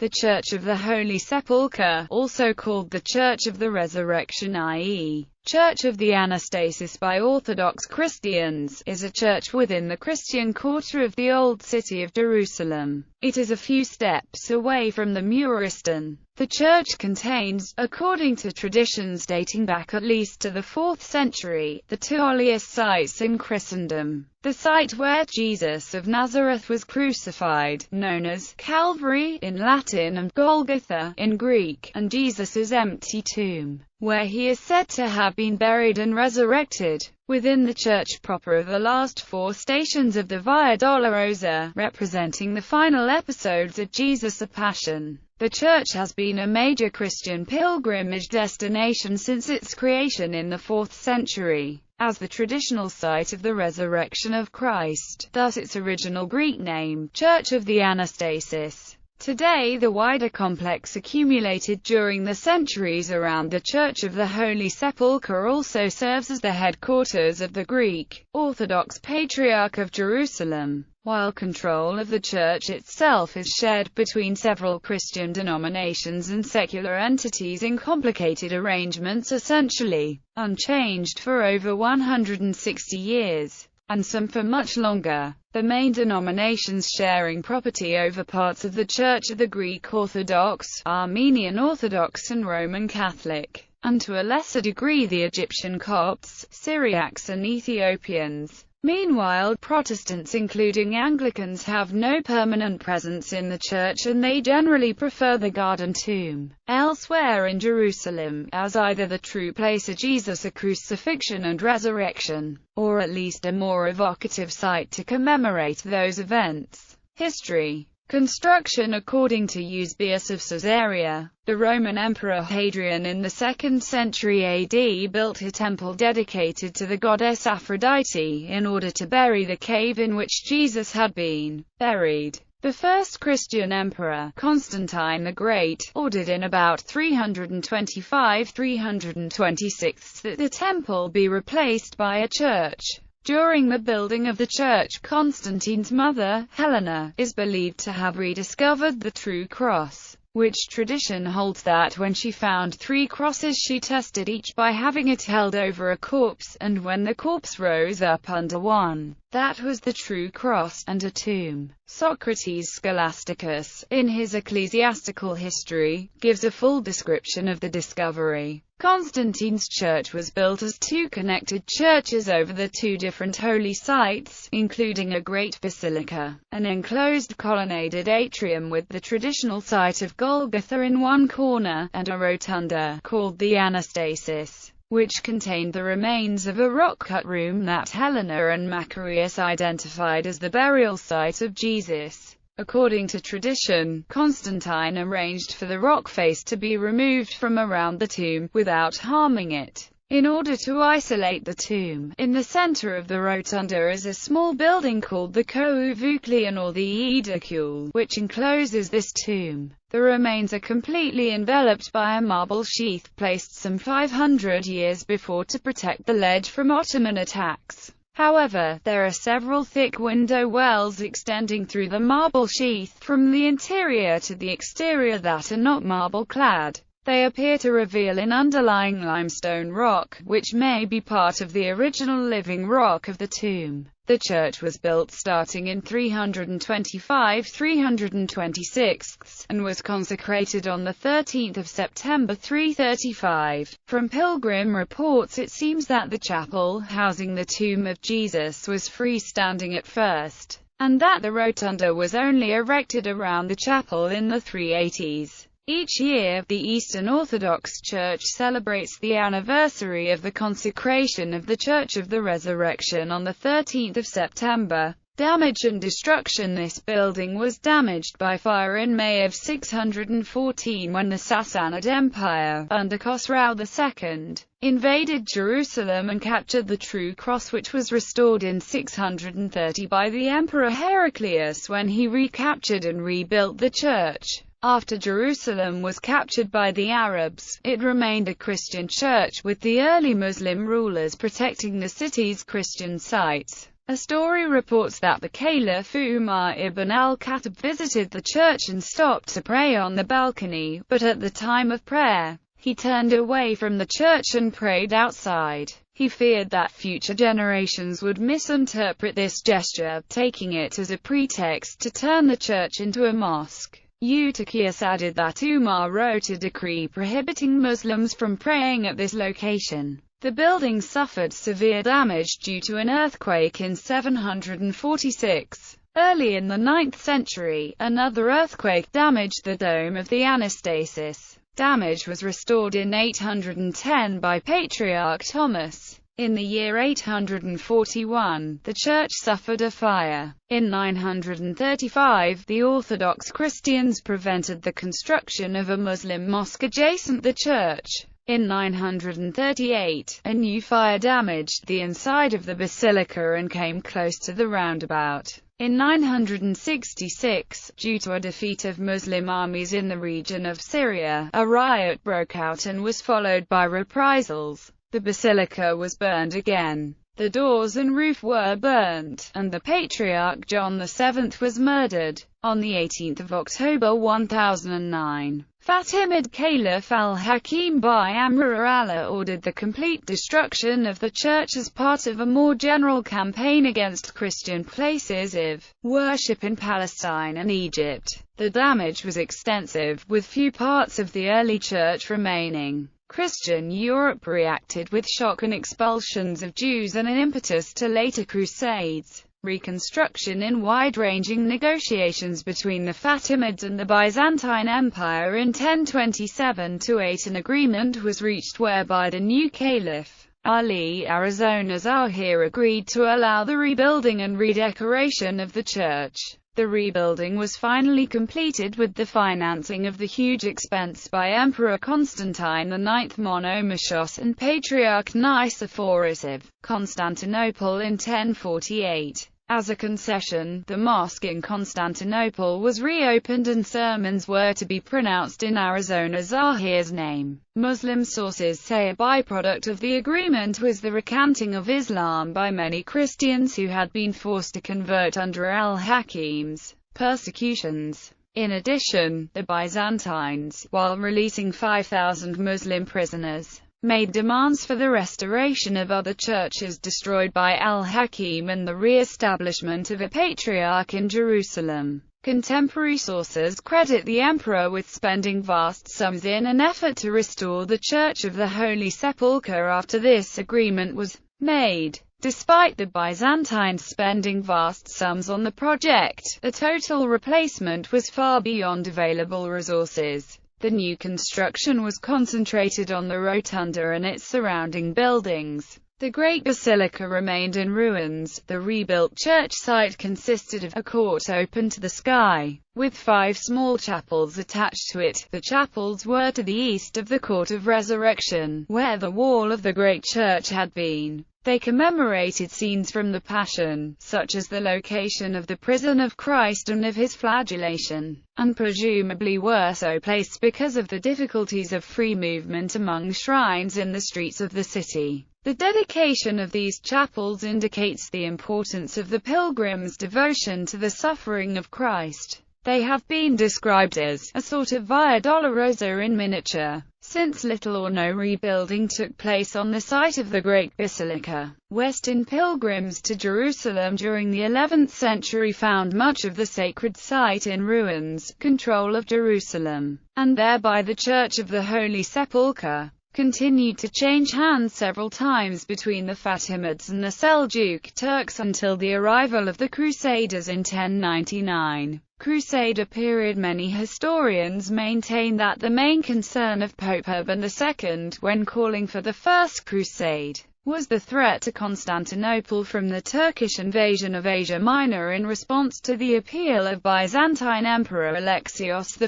The Church of the Holy Sepulchre, also called the Church of the Resurrection, i.e., Church of the Anastasis by Orthodox Christians, is a church within the Christian quarter of the Old City of Jerusalem. It is a few steps away from the Muristan. The church contains, according to traditions dating back at least to the 4th century, the two earliest sites in Christendom. The site where Jesus of Nazareth was crucified, known as Calvary in Latin and Golgotha in Greek, and Jesus' empty tomb, where he is said to have been buried and resurrected. Within the church proper are the last 4 stations of the Via Dolorosa, representing the final episodes of Jesus' Passion. The church has been a major Christian pilgrimage destination since its creation in the 4th century, as the traditional site of the resurrection of Christ, thus its original Greek name, Church of the Anastasis. Today the wider complex accumulated during the centuries around the Church of the Holy Sepulchre also serves as the headquarters of the Greek Orthodox Patriarch of Jerusalem, while control of the church itself is shared between several Christian denominations and secular entities in complicated arrangements essentially unchanged for over 160 years, and some for much longer. The main denominations sharing property over parts of the Church are the Greek Orthodox, Armenian Orthodox and Roman Catholic, and to a lesser degree the Egyptian Copts, Syriacs and Ethiopians. Meanwhile, Protestants including Anglicans have no permanent presence in the church and they generally prefer the garden tomb elsewhere in Jerusalem, as either the true place of Jesus' crucifixion and resurrection, or at least a more evocative site to commemorate those events. History. Construction. According to Eusebius of Caesarea, the Roman Emperor Hadrian in the 2nd century AD built a temple dedicated to the goddess Aphrodite in order to bury the cave in which Jesus had been buried. The first Christian emperor, Constantine the Great, ordered in about 325–326 that the temple be replaced by a church. During the building of the church, Constantine's mother, Helena, is believed to have rediscovered the true cross, which tradition holds that when she found 3 crosses she tested each by having it held over a corpse, and when the corpse rose up under one, that was the true cross, and a tomb. Socrates Scholasticus, in his Ecclesiastical History, gives a full description of the discovery. Constantine's church was built as 2 connected churches over the 2 different holy sites, including a great basilica, an enclosed colonnaded atrium with the traditional site of Golgotha in one corner, and a rotunda, called the Anastasis, which contained the remains of a rock-cut room that Helena and Macarius identified as the burial site of Jesus. According to tradition, Constantine arranged for the rock face to be removed from around the tomb, without harming it, in order to isolate the tomb. In the center of the rotunda is a small building called the Coevucleon or the Edicule, which encloses this tomb. The remains are completely enveloped by a marble sheath placed some 500 years before to protect the ledge from Ottoman attacks. However, there are several thick window wells extending through the marble sheath, from the interior to the exterior, that are not marble-clad. They appear to reveal an underlying limestone rock, which may be part of the original living rock of the tomb. The church was built starting in 325–326, and was consecrated on the 13th of September 335. From pilgrim reports it seems that the chapel, housing the tomb of Jesus, was freestanding at first, and that the rotunda was only erected around the chapel in the 380s. Each year, the Eastern Orthodox Church celebrates the anniversary of the consecration of the Church of the Resurrection on the 13th of September. Damage and destruction. This building was damaged by fire in May of 614 when the Sassanid Empire, under Khosrau II, invaded Jerusalem and captured the true cross, which was restored in 630 by the Emperor Heraclius when he recaptured and rebuilt the church. After Jerusalem was captured by the Arabs, it remained a Christian church, with the early Muslim rulers protecting the city's Christian sites. A story reports that the Caliph Umar ibn al-Khattab visited the church and stopped to pray on the balcony, but at the time of prayer, he turned away from the church and prayed outside. He feared that future generations would misinterpret this gesture, taking it as a pretext to turn the church into a mosque. Eutychius added that Umar wrote a decree prohibiting Muslims from praying at this location. The building suffered severe damage due to an earthquake in 746. Early in the 9th century, another earthquake damaged the dome of the Anastasis. Damage was restored in 810 by Patriarch Thomas. In the year 841, the church suffered a fire. In 935, the Orthodox Christians prevented the construction of a Muslim mosque adjacent the church. In 938, a new fire damaged the inside of the basilica and came close to the roundabout. In 966, due to a defeat of Muslim armies in the region of Syria, a riot broke out and was followed by reprisals. The basilica was burned again. The doors and roof were burnt, and the Patriarch John VII was murdered. On the 18th of October 1009, Fatimid Caliph al-Hakim bi-Amr Allah ordered the complete destruction of the church as part of a more general campaign against Christian places of worship in Palestine and Egypt. The damage was extensive, with few parts of the early church remaining. Christian Europe reacted with shock and expulsions of Jews and an impetus to later crusades. Reconstruction in wide-ranging negotiations between the Fatimids and the Byzantine Empire in 1027–8 an agreement was reached whereby the new Caliph, Ali Arizona Zahir, agreed to allow the rebuilding and redecoration of the church. The rebuilding was finally completed with the financing of the huge expense by Emperor Constantine IX Monomachos and Patriarch Nicephorus of Constantinople in 1048. As a concession, the mosque in Constantinople was reopened and sermons were to be pronounced in Arizona Zahir's name. Muslim sources say a byproduct of the agreement was the recanting of Islam by many Christians who had been forced to convert under al-Hakim's persecutions. In addition, the Byzantines, while releasing 5,000 Muslim prisoners, made demands for the restoration of other churches destroyed by al-Hakim and the re-establishment of a patriarch in Jerusalem. Contemporary sources credit the emperor with spending vast sums in an effort to restore the Church of the Holy Sepulchre after this agreement was made. Despite the Byzantines spending vast sums on the project, the total replacement was far beyond available resources. The new construction was concentrated on the rotunda and its surrounding buildings. The Great Basilica remained in ruins. The rebuilt church site consisted of a court open to the sky, with 5 small chapels attached to it. The chapels were to the east of the Court of Resurrection, where the wall of the great church had been. They commemorated scenes from the Passion, such as the location of the prison of Christ and of his flagellation, and presumably were so placed because of the difficulties of free movement among shrines in the streets of the city. The dedication of these chapels indicates the importance of the pilgrims' devotion to the suffering of Christ. They have been described as a sort of Via Dolorosa in miniature, since little or no rebuilding took place on the site of the Great Basilica. Western pilgrims to Jerusalem during the 11th century found much of the sacred site in ruins. Control of Jerusalem, and thereby the Church of the Holy Sepulchre, continued to change hands several times between the Fatimids and the Seljuk Turks until the arrival of the Crusaders in 1099. Crusader period. Many historians maintain that the main concern of Pope Urban II, when calling for the First Crusade, was the threat to Constantinople from the Turkish invasion of Asia Minor in response to the appeal of Byzantine Emperor Alexios I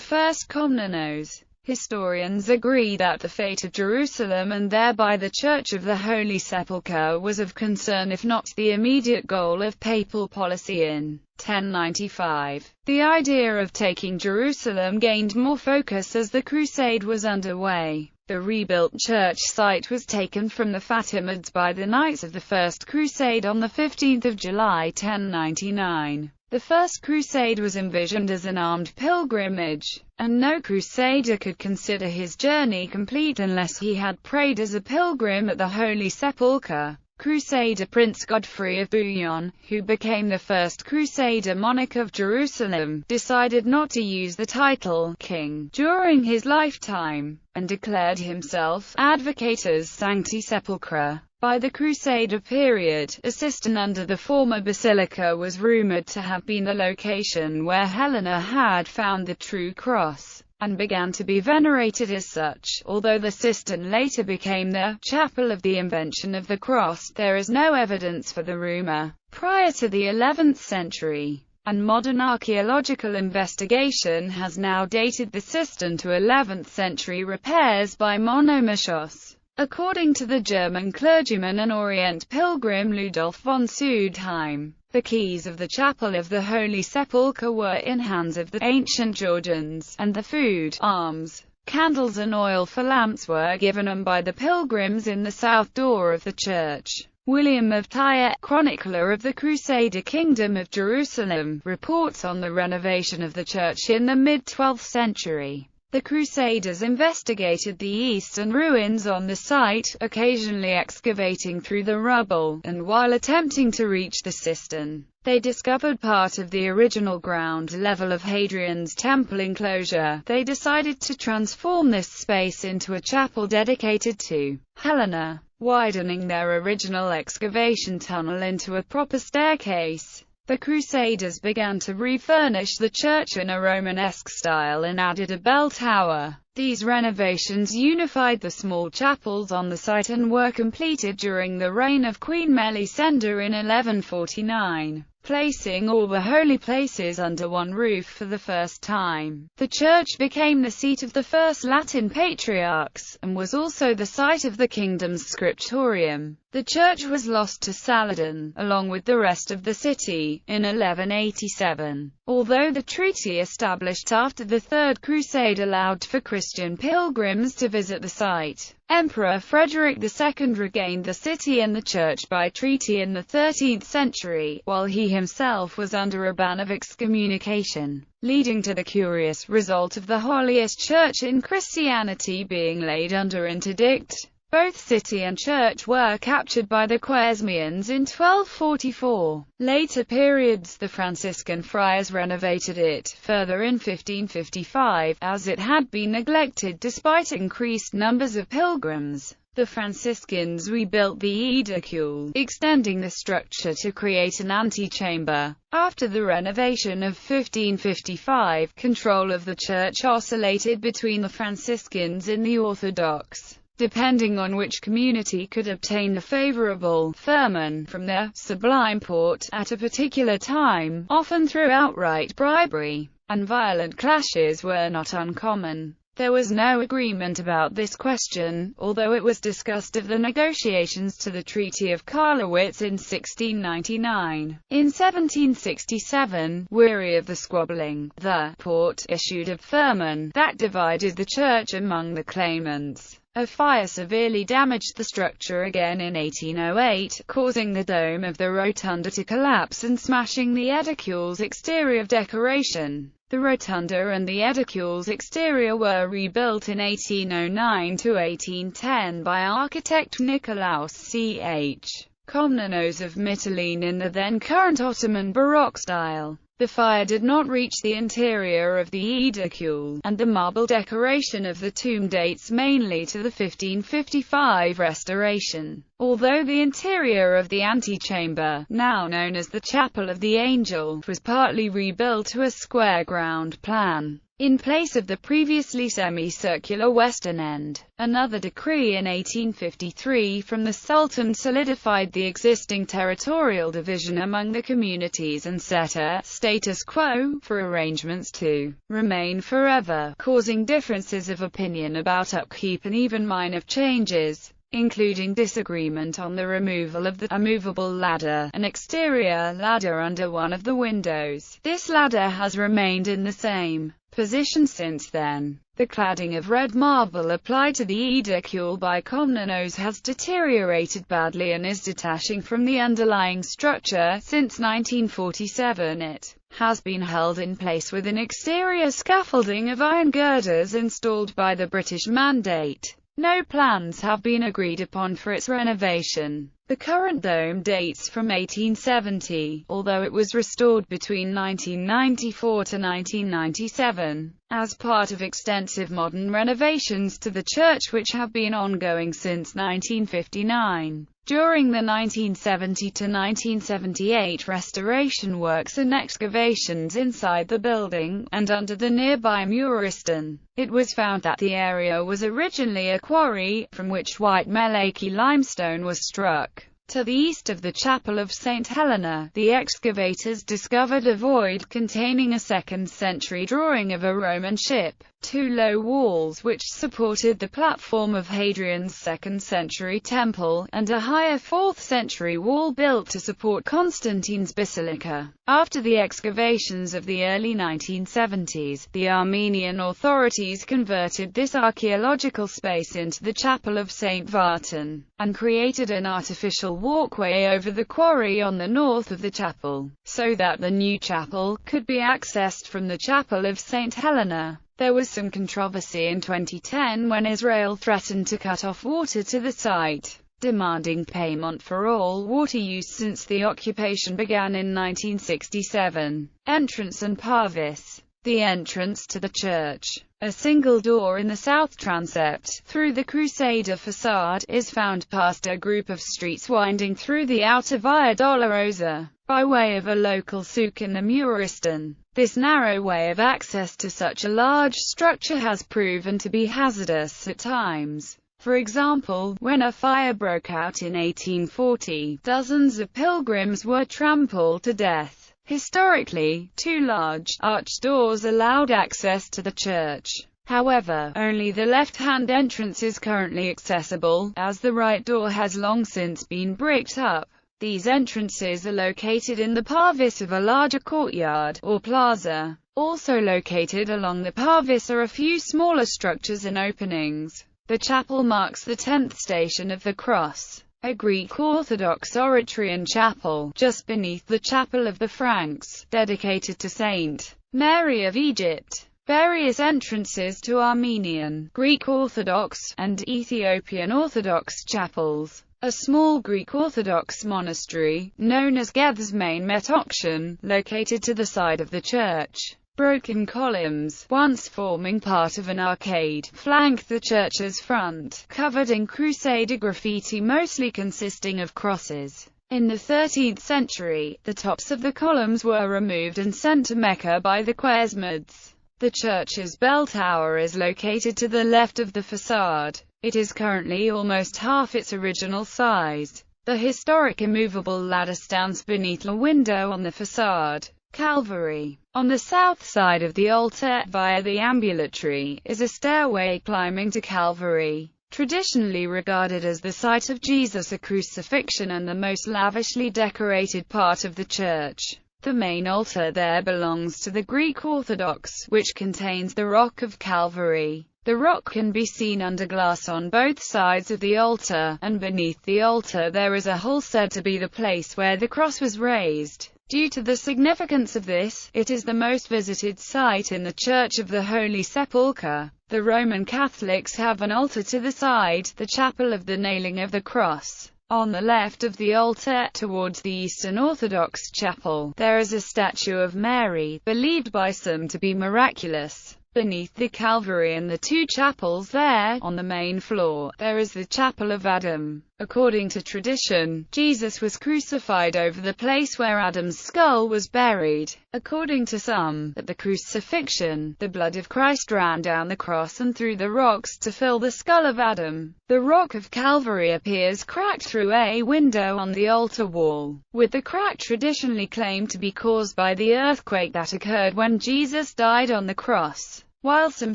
Komnenos. Historians agree that the fate of Jerusalem and thereby the Church of the Holy Sepulchre was of concern if not the immediate goal of papal policy in 1095. The idea of taking Jerusalem gained more focus as the crusade was underway. The rebuilt church site was taken from the Fatimids by the Knights of the First Crusade on 15 July 1099. The First Crusade was envisioned as an armed pilgrimage, and no crusader could consider his journey complete unless he had prayed as a pilgrim at the Holy Sepulchre. Crusader Prince Godfrey of Bouillon, who became the first Crusader monarch of Jerusalem, decided not to use the title king during his lifetime, and declared himself advocatus sancti sepulchre. By the Crusader period, a cistern under the former basilica was rumored to have been the location where Helena had found the true cross, and began to be venerated as such. Although the cistern later became the chapel of the Invention of the Cross, there is no evidence for the rumor. Prior to the 11th century, and modern archaeological investigation has now dated the cistern to 11th century repairs by Monomachos. According to the German clergyman and Orient pilgrim Ludolf von Sudheim, the keys of the Chapel of the Holy Sepulchre were in hands of the ancient Georgians, and the food, arms, candles and oil for lamps were given them by the pilgrims in the south door of the church. William of Tyre, chronicler of the Crusader Kingdom of Jerusalem, reports on the renovation of the church in the mid-12th century. The Crusaders investigated the eastern ruins on the site, occasionally excavating through the rubble, and while attempting to reach the cistern, they discovered part of the original ground level of Hadrian's temple enclosure. They decided to transform this space into a chapel dedicated to Helena, widening their original excavation tunnel into a proper staircase. The Crusaders began to refurnish the church in a Romanesque style and added a bell tower. These renovations unified the small chapels on the site and were completed during the reign of Queen Melisenda in 1149, placing all the holy places under one roof for the first time. The church became the seat of the first Latin patriarchs, and was also the site of the kingdom's scriptorium. The church was lost to Saladin, along with the rest of the city, in 1187. Although the treaty established after the Third Crusade allowed for Christian pilgrims to visit the site, Emperor Frederick II regained the city and the church by treaty in the 13th century, while he himself was under a ban of excommunication, leading to the curious result of the holiest church in Christianity being laid under interdict. Both city and church were captured by the Quesmians in 1244. Later periods, the Franciscan friars renovated it further in 1555, as it had been neglected despite increased numbers of pilgrims. The Franciscans rebuilt the edicule, extending the structure to create an antechamber. After the renovation of 1555, control of the church oscillated between the Franciscans and the Orthodox, depending on which community could obtain a favorable firman from the Sublime Porte at a particular time, often through outright bribery, and violent clashes were not uncommon. There was no agreement about this question, although it was discussed of the negotiations to the Treaty of Karlowitz in 1699. In 1767, weary of the squabbling, the Porte issued a firman that divided the church among the claimants. A fire severely damaged the structure again in 1808, causing the dome of the rotunda to collapse and smashing the edicule's exterior decoration. The rotunda and the edicule's exterior were rebuilt in 1809 to 1810 by architect Nicolaus Ch. Komnenos of Mytilene in the then-current Ottoman Baroque style. The fire did not reach the interior of the edicule, and the marble decoration of the tomb dates mainly to the 1555 restoration. Although the interior of the antechamber, now known as the Chapel of the Angel, was partly rebuilt to a square ground plan, in place of the previously semicircular western end. Another decree in 1853 from the Sultan solidified the existing territorial division among the communities and set a status quo for arrangements to remain forever, causing differences of opinion about upkeep and even minor changes. including disagreement on the removal of the immovable ladder, an exterior ladder under one of the windows. This ladder has remained in the same position since then. The cladding of red marble applied to the edicule by Komnenos has deteriorated badly and is detaching from the underlying structure. Since 1947 it has been held in place with an exterior scaffolding of iron girders installed by the British Mandate. No plans have been agreed upon for its renovation. The current dome dates from 1870, although it was restored between 1994 to 1997, as part of extensive modern renovations to the church which have been ongoing since 1959. During the 1970 to 1978 restoration works and excavations inside the building, and under the nearby Muristan, it was found that the area was originally a quarry, from which white Melaki limestone was struck. To the east of the Chapel of St. Helena, the excavators discovered a void containing a 2nd century drawing of a Roman ship, 2 low walls which supported the platform of Hadrian's 2nd century temple, and a higher 4th century wall built to support Constantine's basilica. After the excavations of the early 1970s, the Armenian authorities converted this archaeological space into the Chapel of St. Vartan, and created an artificial walkway over the quarry on the north of the chapel, so that the new chapel could be accessed from the Chapel of St. Helena. There was some controversy in 2010 when Israel threatened to cut off water to the site, demanding payment for all water use since the occupation began in 1967. Entrance and Parvis. The entrance to the church, a single door in the south transept, through the Crusader facade, is found past a group of streets winding through the outer Via Dolorosa, by way of a local souk in the Muristan. This narrow way of access to such a large structure has proven to be hazardous at times. For example, when a fire broke out in 1840, dozens of pilgrims were trampled to death. Historically, 2 large, arched doors allowed access to the church. However, only the left-hand entrance is currently accessible, as the right door has long since been bricked up. These entrances are located in the parvis of a larger courtyard, or plaza. Also located along the parvis are a few smaller structures and openings. The chapel marks the 10th station of the cross, a Greek Orthodox oratory and chapel, just beneath the Chapel of the Franks, dedicated to Saint Mary of Egypt. Various entrances to Armenian, Greek Orthodox, and Ethiopian Orthodox chapels. A small Greek Orthodox monastery, known as Geth's main Metoction, located to the side of the church. Broken columns, once forming part of an arcade, flank the church's front, covered in Crusader graffiti mostly consisting of crosses. In the 13th century, the tops of the columns were removed and sent to Mecca by the Khwarezmids. The church's bell tower is located to the left of the facade. It is currently almost half its original size. The historic immovable ladder stands beneath a window on the facade. Calvary. On the south side of the altar, via the ambulatory, is a stairway climbing to Calvary, traditionally regarded as the site of Jesus' crucifixion and the most lavishly decorated part of the church. The main altar there belongs to the Greek Orthodox, which contains the Rock of Calvary. The rock can be seen under glass on both sides of the altar, and beneath the altar there is a hole said to be the place where the cross was raised. Due to the significance of this, it is the most visited site in the Church of the Holy Sepulchre. The Roman Catholics have an altar to the side, the Chapel of the Nailing of the Cross. On the left of the altar, towards the Eastern Orthodox chapel, there is a statue of Mary, believed by some to be miraculous. Beneath the Calvary and the 2 chapels there, on the main floor, there is the Chapel of Adam. According to tradition, Jesus was crucified over the place where Adam's skull was buried. According to some, at the crucifixion, the blood of Christ ran down the cross and through the rocks to fill the skull of Adam. The rock of Calvary appears cracked through a window on the altar wall, with the crack traditionally claimed to be caused by the earthquake that occurred when Jesus died on the cross. while some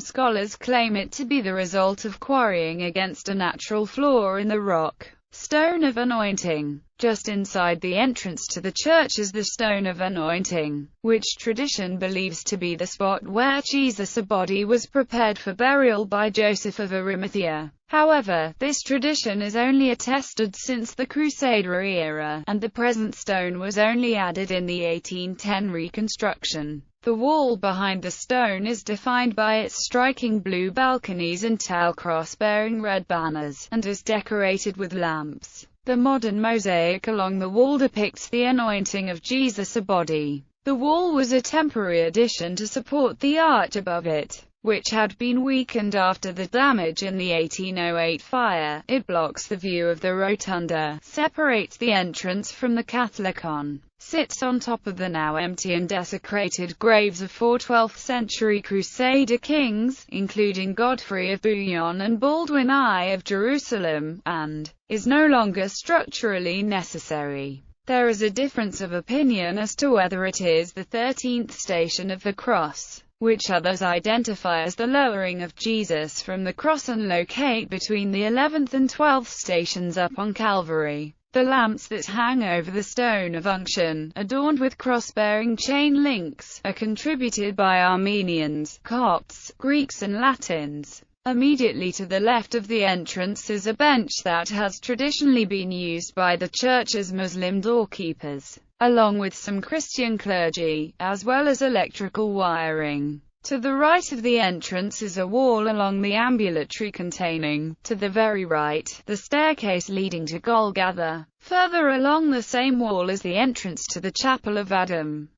scholars claim it to be the result of quarrying against a natural flaw in the rock. Stone of Anointing. Just inside the entrance to the church is the Stone of Anointing, which tradition believes to be the spot where Jesus' body was prepared for burial by Joseph of Arimathea. However, this tradition is only attested since the Crusader era, and the present stone was only added in the 1810 reconstruction. The wall behind the stone is defined by its striking blue balconies and tall cross-bearing red banners, and is decorated with lamps. The modern mosaic along the wall depicts the anointing of Jesus' body. The wall was a temporary addition to support the arch above it, which had been weakened after the damage in the 1808 fire. It blocks the view of the rotunda, separates the entrance from the Catholicon, sits on top of the now empty and desecrated graves of 4 12th century Crusader kings, including Godfrey of Bouillon and Baldwin I of Jerusalem, and is no longer structurally necessary. There is a difference of opinion as to whether it is the 13th station of the cross, which others identify as the lowering of Jesus from the cross and locate between the 11th and 12th stations up on Calvary. The lamps that hang over the stone of unction, adorned with cross-bearing chain links, are contributed by Armenians, Copts, Greeks and Latins. Immediately to the left of the entrance is a bench that has traditionally been used by the church as Muslim doorkeepers, along with some Christian clergy, as well as electrical wiring. To the right of the entrance is a wall along the ambulatory containing, to the very right, the staircase leading to Golgotha. Further along the same wall is the entrance to the Chapel of Adam.